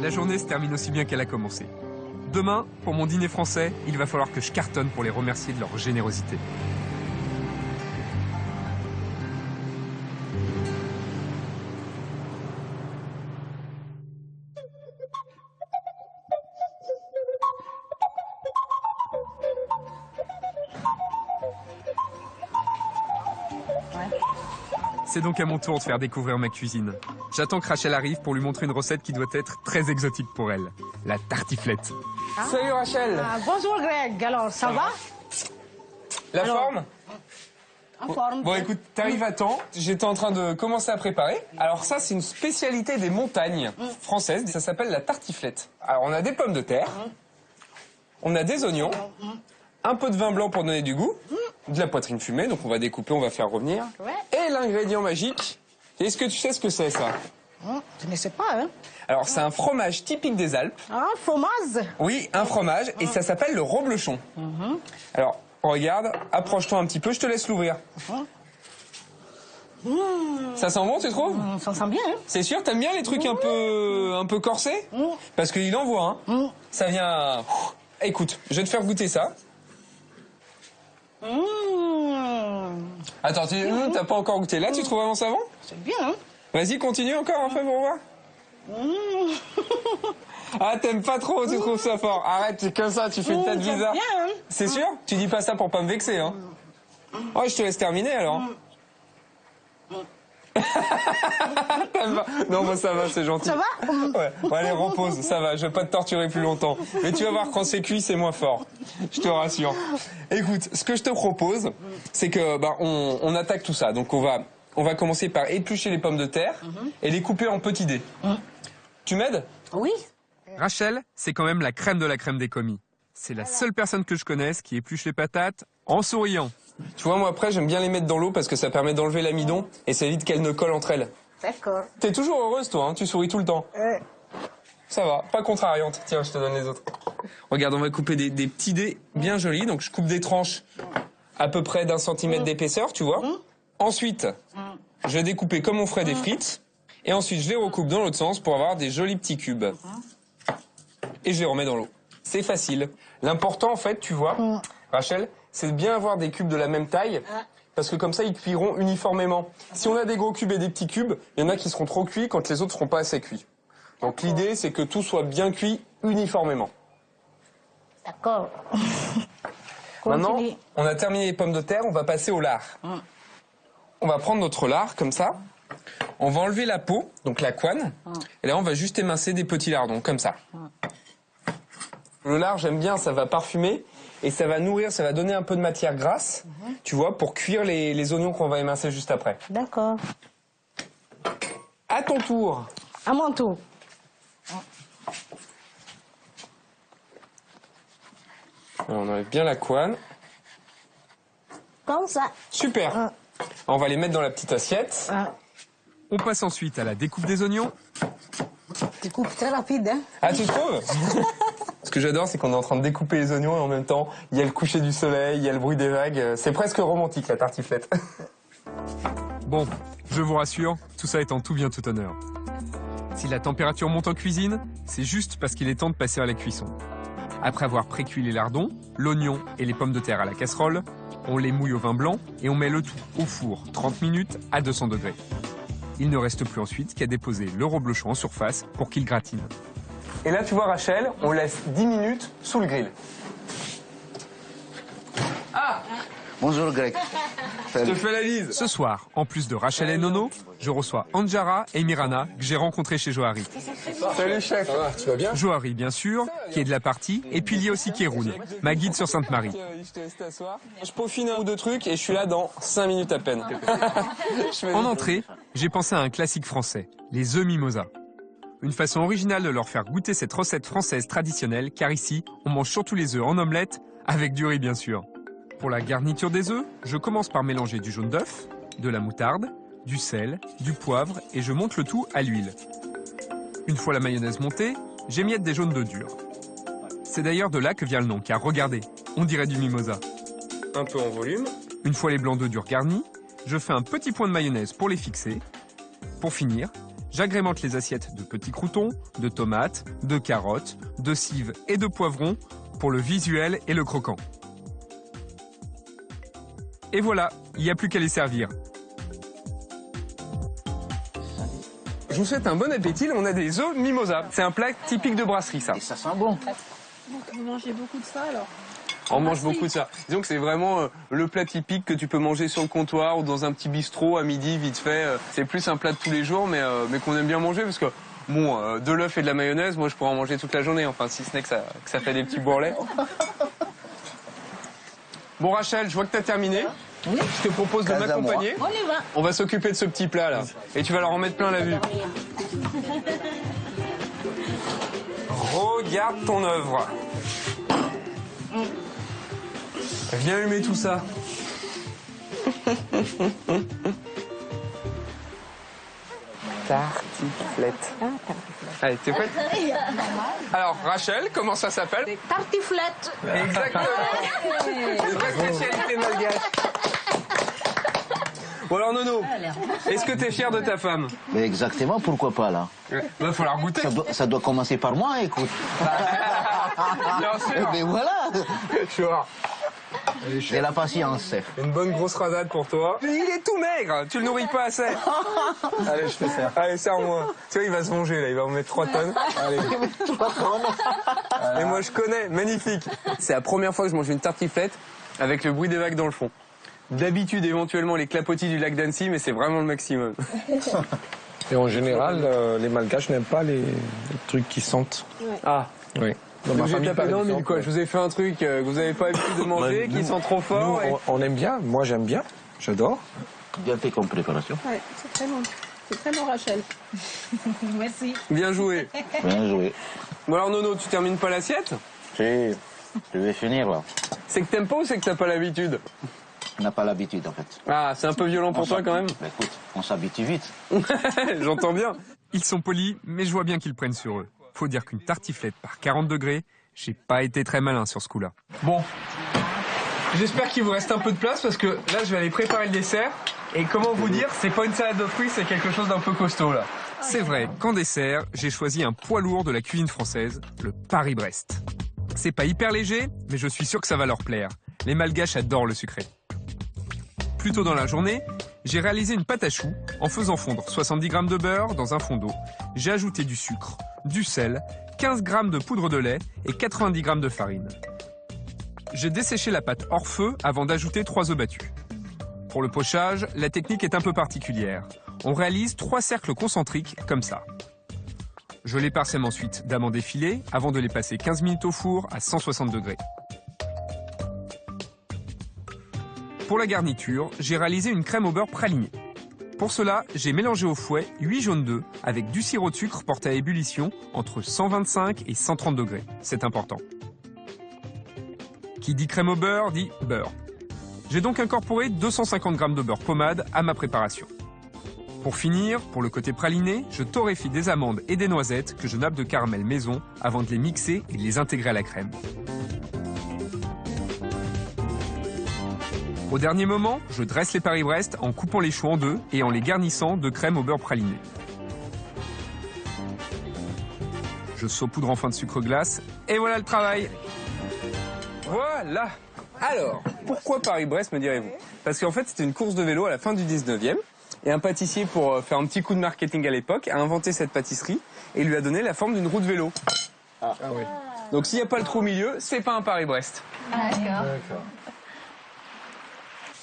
La journée se termine aussi bien qu'elle a commencé. Demain, pour mon dîner français, il va falloir que je cartonne pour les remercier de leur générosité. C'est donc à mon tour de faire découvrir ma cuisine. J'attends que Rachel arrive pour lui montrer une recette qui doit être très exotique pour elle. La tartiflette. Salut Rachel. Bonjour Greg, alors ça va? La Alors, forme? En forme. Bon écoute, t'arrives à temps, j'étais en train de commencer à préparer. Alors ça, c'est une spécialité des montagnes françaises, ça s'appelle la tartiflette. Alors on a des pommes de terre, on a des oignons, un peu de vin blanc pour donner du goût, de la poitrine fumée, donc on va découper, on va faire revenir. Ouais. Et l'ingrédient magique, est-ce que tu sais ce que c'est ça? Je ne sais pas, hein. Alors c'est un fromage typique des Alpes. Ah, fromage. Oui, un fromage, et ça s'appelle le reblochon. Alors, regarde, approche-toi un petit peu, je te laisse l'ouvrir. Ça sent bon, tu trouves? Ça sent bien, hein? C'est sûr, t'aimes bien les trucs un peu corsés? Parce qu'il envoie, hein. Ça vient... Écoute, je vais te faire goûter ça. Attends, t'as pas encore goûté. Là, tu trouves vraiment savon? C'est bien, hein? Vas-y, continue encore un peu pour voir. Ah, t'aimes pas trop, tu trouves ça fort. Arrête, c'est comme ça, tu fais une tête bizarre. Bien, hein? C'est sûr? Tu dis pas ça pour pas me vexer, hein? Oh, je te laisse terminer, alors. T'aimes pas? Non, moi ça va, c'est gentil. Ça va? Ouais. Bon, allez, repose, ça va, je vais pas te torturer plus longtemps. Mais tu vas voir, quand c'est cuit, c'est moins fort. Je te rassure. Écoute, ce que je te propose, c'est que on attaque tout ça. Donc on va commencer par éplucher les pommes de terre et les couper en petits dés. Tu m'aides? Oui. Rachel, c'est quand même la crème de la crème des commis. C'est la seule personne que je connaisse qui épluche les patates en souriant. Tu vois, moi après, j'aime bien les mettre dans l'eau parce que ça permet d'enlever l'amidon et ça évite qu'elles ne collent entre elles. D'accord. T'es toujours heureuse, toi, hein, tu souris tout le temps. Ça va, pas contrariante. Tiens, je te donne les autres. Regarde, on va couper des petits dés bien jolis. Donc, je coupe des tranches à peu près d'1 centimètre d'épaisseur, tu vois. Ensuite, je vais découper comme on ferait des frites. Et ensuite, je les recoupe dans l'autre sens pour avoir des jolis petits cubes. Et je les remets dans l'eau. C'est facile. L'important, en fait, tu vois, Rachel, c'est de bien avoir des cubes de la même taille. Parce que comme ça, ils cuiront uniformément. Si on a des gros cubes et des petits cubes, il y en a qui seront trop cuits quand les autres seront pas assez cuits. Donc l'idée, c'est que tout soit bien cuit uniformément. D'accord. Maintenant, on a terminé les pommes de terre, on va passer au lard. On va prendre notre lard, comme ça. On va enlever la peau, donc la couenne. Et là, on va juste émincer des petits lardons, comme ça. Le lard, j'aime bien, ça va parfumer. Et ça va nourrir, ça va donner un peu de matière grasse, tu vois, pour cuire les oignons qu'on va émincer juste après. D'accord. À ton tour. À mon tour. Alors, on enlève bien la couenne. Comme ça. Super. On va les mettre dans la petite assiette. On passe ensuite à la découpe des oignons. Tu coupes très rapide, hein? Ah, tu trouves? Ce que j'adore, c'est qu'on est en train de découper les oignons et en même temps, il y a le coucher du soleil, il y a le bruit des vagues. C'est presque romantique, la tartiflette. Bon, je vous rassure, tout ça est en tout bien tout honneur. Si la température monte en cuisine, c'est juste parce qu'il est temps de passer à la cuisson. Après avoir pré-cuit les lardons, l'oignon et les pommes de terre à la casserole, on les mouille au vin blanc et on met le tout au four 30 minutes à 200 degrés. Il ne reste plus ensuite qu'à déposer le reblochon en surface pour qu'il gratine. Et là, tu vois, Rachel, on laisse 10 minutes sous le grill. Ah! Bonjour Greg. Je te fais la bise. Ce soir, en plus de Rachel et Nono, je reçois Anjara et Mirana que j'ai rencontrés chez Johari. Salut chef. Ça va, tu vas bien? Johari, bien sûr, qui est de la partie, et puis il y a aussi Kéroun, ma guide sur Sainte-Marie. Je te laisse t'asseoir. Je peaufine un ou deux trucs et je suis là dans 5 minutes à peine. En entrée, j'ai pensé à un classique français, les œufs mimosa. Une façon originale de leur faire goûter cette recette française traditionnelle, car ici, on mange surtout les œufs en omelette, avec du riz bien sûr. Pour la garniture des œufs, je commence par mélanger du jaune d'œuf, de la moutarde, du sel, du poivre et je monte le tout à l'huile. Une fois la mayonnaise montée, j'émiette des jaunes d'œufs durs. C'est d'ailleurs de là que vient le nom, car regardez, on dirait du mimosa. Un peu en volume. Une fois les blancs d'œufs durs garnis, je fais un petit point de mayonnaise pour les fixer. Pour finir, j'agrémente les assiettes de petits croûtons, de tomates, de carottes, de cives et de poivrons pour le visuel et le croquant. Et voilà, il n'y a plus qu'à les servir. Je vous souhaite un bon appétit. On a des œufs mimosa. C'est un plat typique de brasserie, ça. Et ça sent bon. Vous mangez beaucoup de ça alors? On mange beaucoup de ça. Disons que c'est vraiment le plat typique que tu peux manger sur le comptoir ou dans un petit bistrot à midi, vite fait. C'est plus un plat de tous les jours, mais qu'on aime bien manger parce que, bon, de l'œuf et de la mayonnaise, moi je pourrais en manger toute la journée. Enfin, si ce n'est que ça fait des petits bourrelets. Bon, Rachel, je vois que tu as terminé. Oui. Je te propose de m'accompagner. On y va. On va s'occuper de ce petit plat là. Et tu vas leur en mettre plein la vue. Regarde ton œuvre. Viens humer tout ça. Tartiflette. Allez, t'es prête? Alors, Rachel, comment ça s'appelle? Des tartiflettes. Exactement. Une vraie spécialité malgache. Bon alors Nono, est-ce que t'es fier de ta femme? Mais exactement, pourquoi pas là? Va falloir goûter. Ça doit commencer par moi, écoute. Bien sûr. Mais voilà. Tu vois. J'ai la patience, chef. Une bonne grosse rasade pour toi. Il est tout maigre, tu le nourris pas assez. Allez, je fais ça. Allez, serre-moi. Tu vois, il va se venger là, il va en mettre 3 tonnes. Allez. Et moi je connais, magnifique. C'est la première fois que je mange une tartiflette avec le bruit des vagues dans le fond. D'habitude, éventuellement, les clapotis du lac d'Annecy, mais c'est vraiment le maximum. Et en général, les Malgaches n'aiment pas les trucs qui sentent. Ah. Oui. Dans ma J'ai famille, tapé par dans le mille, exemple, quoi. Je vous ai fait un truc que vous n'avez pas l'habitude de manger, qui sent trop fort. Nous, on aime bien. Moi, j'aime bien. J'adore. Bien fait comme préparation. Ouais, c'est très bon. C'est très bon, Rachel. Merci. Bien joué. Bien joué. Bon alors Nono, tu termines pas l'assiette? Si, je vais finir là. C'est que t'aimes pas ou c'est que t'as pas l'habitude? On n'a pas l'habitude en fait. Ah, c'est un peu violent pour toi quand même? Bah, écoute, on s'habitue vite. J'entends bien. Ils sont polis, mais je vois bien qu'ils prennent sur eux. Faut dire qu'une tartiflette par 40 degrés, j'ai pas été très malin sur ce coup-là. Bon. J'espère qu'il vous reste un peu de place parce que là, je vais aller préparer le dessert. Et comment vous dire, c'est pas une salade de fruits, c'est quelque chose d'un peu costaud là. C'est vrai qu'en dessert, j'ai choisi un poids lourd de la cuisine française, le Paris-Brest. C'est pas hyper léger, mais je suis sûr que ça va leur plaire. Les Malgaches adorent le sucré. Plus tôt dans la journée, j'ai réalisé une pâte à choux en faisant fondre 70 g de beurre dans un fond d'eau. J'ai ajouté du sucre, du sel, 15 g de poudre de lait et 90 g de farine. J'ai desséché la pâte hors feu avant d'ajouter 3 œufs battus. Pour le pochage, la technique est un peu particulière. On réalise 3 cercles concentriques comme ça. Je les parsème ensuite d'amandes effilées avant de les passer 15 minutes au four à 160 degrés. Pour la garniture, j'ai réalisé une crème au beurre pralinée. Pour cela, j'ai mélangé au fouet 8 jaunes d'œufs avec du sirop de sucre porté à ébullition entre 125 et 130 degrés. C'est important. Qui dit crème au beurre dit beurre. J'ai donc incorporé 250 g de beurre pommade à ma préparation. Pour finir, pour le côté praliné, je torréfie des amandes et des noisettes que je nappe de caramel maison avant de les mixer et de les intégrer à la crème. Au dernier moment, je dresse les Paris-Brest en coupant les choux en deux et en les garnissant de crème au beurre praliné. Je saupoudre enfin de sucre glace et voilà le travail. Voilà. Alors, pourquoi Paris-Brest, me direz-vous? Parce qu'en fait, c'était une course de vélo à la fin du 19e. Et un pâtissier, pour faire un petit coup de marketing à l'époque, a inventé cette pâtisserie et lui a donné la forme d'une roue de vélo. Ah oui. Donc s'il n'y a pas le trou au milieu, c'est pas un Paris-Brest. D'accord.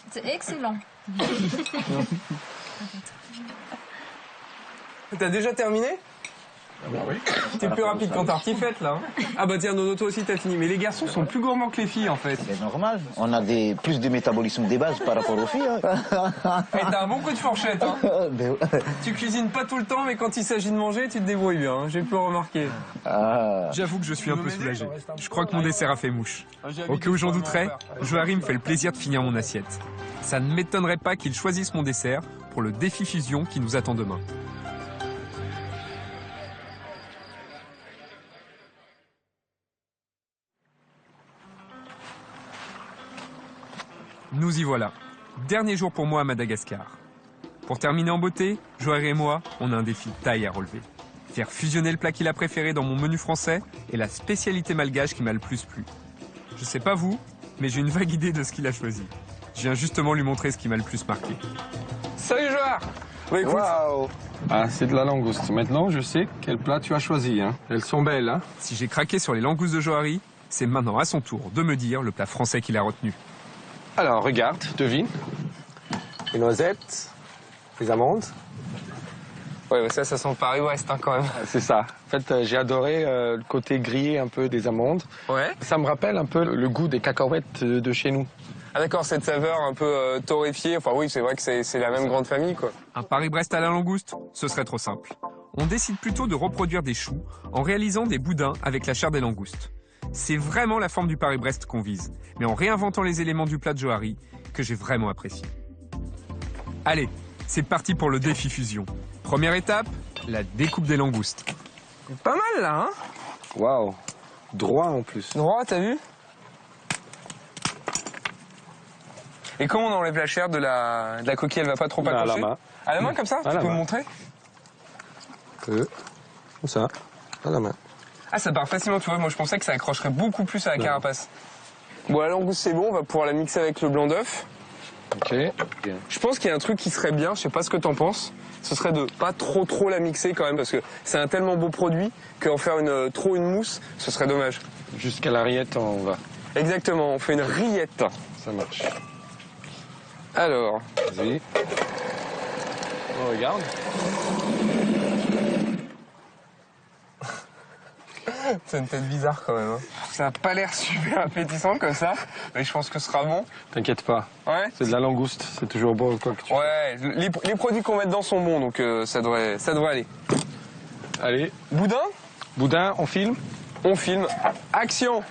C'est excellent. T'as déjà terminé? Ah bah oui. T'es plus rapide qu'en tartiflette, là. Ah bah tiens, Nono, toi aussi t'as fini. Mais les garçons sont plus gourmands que les filles, en fait. C'est normal. On a plus de métabolisme des bases par rapport aux filles. Hein. Et t'as un bon coup de fourchette, hein. Tu cuisines pas tout le temps, mais quand il s'agit de manger, tu te débrouilles bien, hein. J'ai pu remarquer. Ah. J'avoue que je suis un peu soulagé. Je crois que mon dessert a fait mouche. Au cas où j'en douterais, Johari me fait le plaisir de finir mon assiette. Ça ne m'étonnerait pas qu'il choisisse mon dessert pour le défi fusion qui nous attend demain. Nous y voilà. Dernier jour pour moi à Madagascar. Pour terminer en beauté, Johari et moi, on a un défi de taille à relever. Faire fusionner le plat qu'il a préféré dans mon menu français et la spécialité malgache qui m'a le plus plu. Je sais pas vous, mais j'ai une vague idée de ce qu'il a choisi. Je viens justement lui montrer ce qui m'a le plus marqué. Salut Johar. Ouais, écoute. Waouh! Ah, c'est de la langouste. Maintenant, je sais quel plat tu as choisi. Hein. Elles sont belles, hein? Si j'ai craqué sur les langoustes de Johari, c'est maintenant à son tour de me dire le plat français qu'il a retenu. Alors, regarde, devine. Les noisettes, les amandes. Ouais, mais ça sent Paris-Brest, hein, quand même. C'est ça. En fait, j'ai adoré le côté grillé un peu des amandes. Ouais. Ça me rappelle un peu le goût des cacahuètes de chez nous. Ah d'accord, cette saveur un peu torréfiée. Enfin oui, c'est vrai que c'est la même grande famille, quoi. Un Paris-Brest à la langouste, ce serait trop simple. On décide plutôt de reproduire des choux en réalisant des boudins avec la chair des langoustes. C'est vraiment la forme du Paris-Brest qu'on vise, mais en réinventant les éléments du plat de Johari que j'ai vraiment apprécié. Allez, c'est parti pour le défi fusion. Première étape, la découpe des langoustes. Pas mal là, hein? Waouh! Droit en plus. Droit, t'as vu? Et comment on enlève la chair de la coquille? Elle va pas trop À la accrocher? main. À la main comme ça? À Tu la peux me main. montrer? Comme ça, à la main. Ah, ça part facilement, tu vois. Moi, je pensais que ça accrocherait beaucoup plus à la carapace. Bon, la langouste, c'est bon. On va pouvoir la mixer avec le blanc d'œuf. Ok. Je pense qu'il y a un truc qui serait bien, je sais pas ce que t'en penses, ce serait de pas trop la mixer quand même, parce que c'est un tellement beau produit qu'en faire une mousse, ce serait dommage. Jusqu'à la rillette, on va. Exactement, on fait une rillette. Ça marche. Alors, Vas-y. On regarde. c'est une tête bizarre quand même. Hein. Ça n'a pas l'air super appétissant comme ça, mais je pense que ce sera bon. T'inquiète pas. Ouais. C'est de la langouste, c'est toujours bon quoi que tu Ouais, les produits qu'on met dedans sont bons, donc ça devrait aller. Allez, Boudin, boudin, on filme. on filme. Action!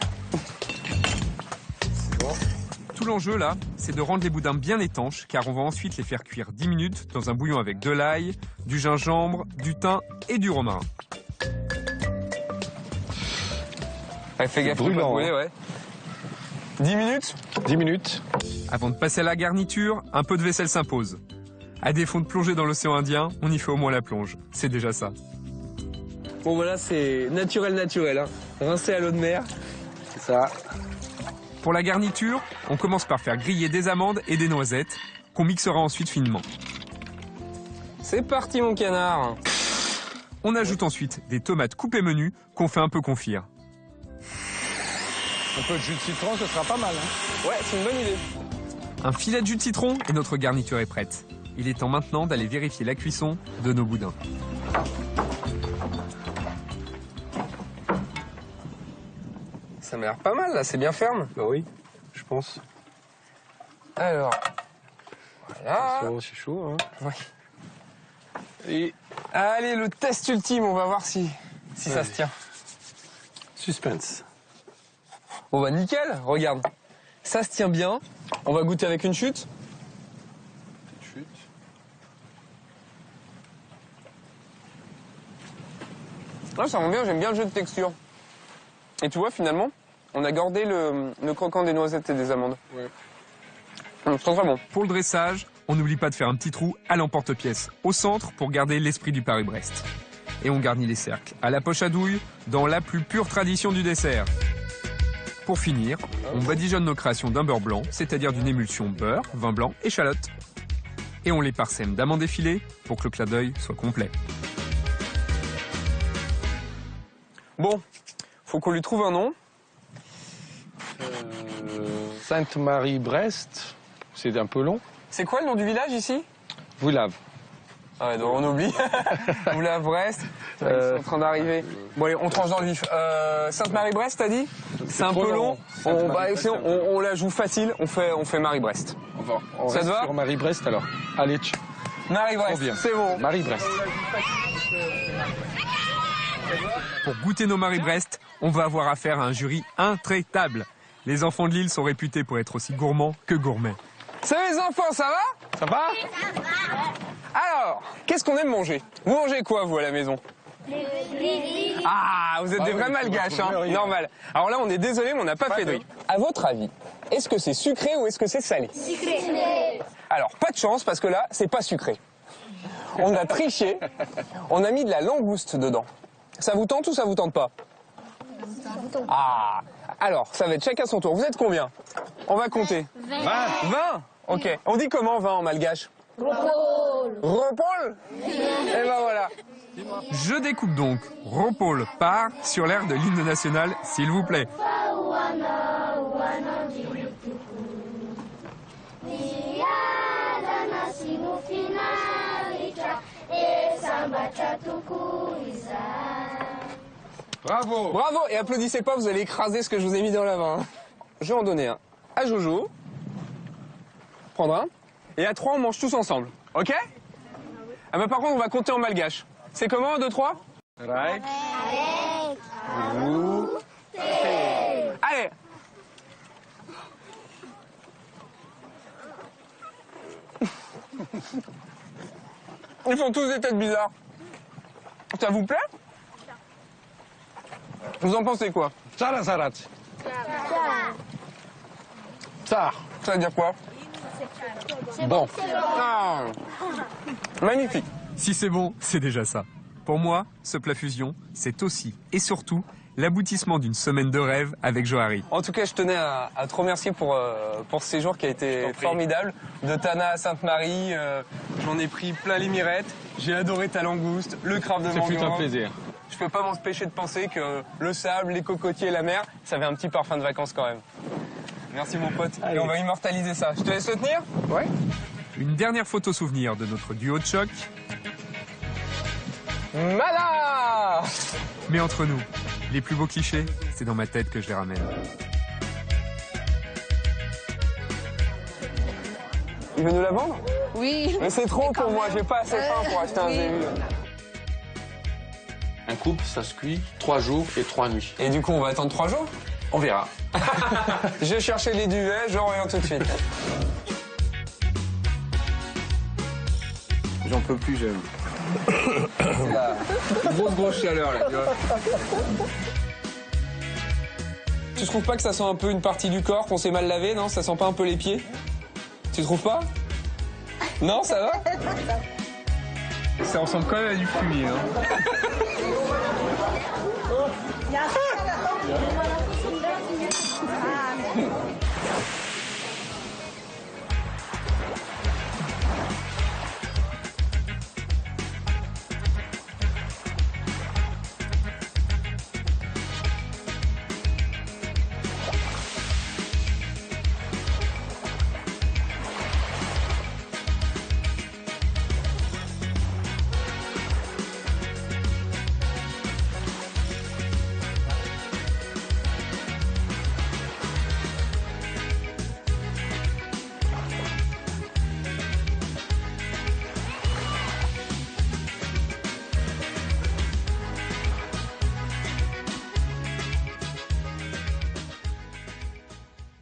Tout l'enjeu là, c'est de rendre les boudins bien étanches, car on va ensuite les faire cuire 10 minutes dans un bouillon avec de l'ail, du gingembre, du thym et du romarin. Ouais, fais gaffe, faut pas brûlant, brûler, ouais. 10 minutes? 10 minutes. Avant de passer à la garniture, un peu de vaisselle s'impose. À défaut de plonger dans l'océan Indien, on y fait au moins la plonge. C'est déjà ça. Bon voilà, c'est naturel, hein. Rincé à l'eau de mer. C'est ça. Pour la garniture, on commence par faire griller des amandes et des noisettes, qu'on mixera ensuite finement. C'est parti mon canard. On ajoute ensuite des tomates coupées menues qu'on fait un peu confire. Un peu de jus de citron, ce sera pas mal. Hein. Ouais, c'est une bonne idée. Un filet de jus de citron et notre garniture est prête. Il est temps maintenant d'aller vérifier la cuisson de nos boudins. Ça m'a l'air pas mal là, c'est bien ferme. Bah oui, je pense. Alors, voilà. C'est chaud, hein. Ouais. Et allez, le test ultime, on va voir si ça se tient. Suspense. Bon bah nickel, regarde. Ça se tient bien. On va goûter avec une chute. Chute. Ah, ça rend bien, j'aime bien le jeu de texture. Et tu vois, finalement, on a gardé le croquant des noisettes et des amandes. Ouais. Donc, très bon. Pour le dressage, on n'oublie pas de faire un petit trou à l'emporte-pièce, au centre pour garder l'esprit du Paris-Brest. Et on garnit les cercles à la poche à douille, dans la plus pure tradition du dessert. Pour finir, on badigeonne nos créations d'un beurre blanc, c'est-à-dire d'une émulsion beurre, vin blanc, échalote. Et on les parsème d'amandes effilées pour que le clin d'œil soit complet. Bon, faut qu'on lui trouve un nom. Sainte-Marie-Brest, c'est un peu long. C'est quoi le nom du village ici? Voulave. Ah ouais, donc on oublie. Voulave, Brest. Ils sont en train d'arriver. Bon allez, on tranche dans le vif. Sainte-Marie-Brest, t'as dit? C'est un peu long. On la joue facile, on fait Marie-Brest. On Ça te reste va sur Marie-Brest alors. Allez, Marie-Brest, c'est bon. Marie-Brest. Pour goûter nos Marie-Brest, on va avoir affaire à un jury intraitable. Les enfants de l'île sont réputés pour être aussi gourmands que gourmets. Salut les enfants, ça va? Ça va? Alors, qu'est-ce qu'on aime manger? Vous mangez quoi, vous, à la maison? Ah, vous êtes des vrais malgaches, hein? Normal. Alors là, on est désolé, mais on n'a pas fait de riz. À votre avis, est-ce que c'est sucré ou est-ce que c'est salé? Sucré. Alors, pas de chance, parce que là, c'est pas sucré. On a triché, on a mis de la langouste dedans. Ça vous tente ou ça vous tente pas? Ah, alors, ça va être chacun son tour. Vous êtes combien? On va compter. 20. 20? Ok. On dit comment 20 en malgache? Repol. Repol? Et ben voilà. Je découpe donc Repol part sur l'air de l'hymne national, s'il vous plaît. Bravo. Bravo. Et applaudissez pas, vous allez écraser ce que je vous ai mis dans la main. Je vais en donner un à Jojo. Prendre un. Et à 3, on mange tous ensemble. Ok? Ah bah par contre, on va compter en malgache. C'est comment, 1, 2, 3? Right. Allez. Ils font tous des têtes bizarres. Ça vous plaît? Vous en pensez quoi? Tsara Sarat. Tsar. Ça veut dire quoi? Bon. Ah. Magnifique. Si c'est bon, c'est déjà ça. Pour moi, ce plat fusion, c'est aussi et surtout l'aboutissement d'une semaine de rêve avec Johari. En tout cas, je tenais à te remercier pour ce séjour qui a été formidable. De Tana à Sainte-Marie, j'en ai pris plein les mirettes. J'ai adoré ta langouste, le crabe de Manguin. C'est un plaisir. Je peux pas m'empêcher de penser que le sable, les cocotiers, la mer, ça avait un petit parfum de vacances quand même. Merci mon pote. Allez. Et on va immortaliser ça. Je te laisse le tenir? Ouais. Une dernière photo souvenir de notre duo de choc. Mala! Mais entre nous, les plus beaux clichés, c'est dans ma tête que je les ramène. Il veut nous la vendre? Oui. Mais c'est trop pour moi, j'ai pas assez faim pour acheter un zébu. Un couple, ça se cuit 3 jours et 3 nuits. Et du coup, on va attendre 3 jours? On verra. Je vais chercher les duvets, je reviens tout de suite. J'en peux plus, j'aime. C'est la grosse chaleur, là, tu vois. Tu trouves pas que ça sent un peu une partie du corps, qu'on s'est mal lavé, non? Ça sent pas un peu les pieds? Tu trouves pas? Non, ça va? Ça ressemble quand même à du fumier, hein.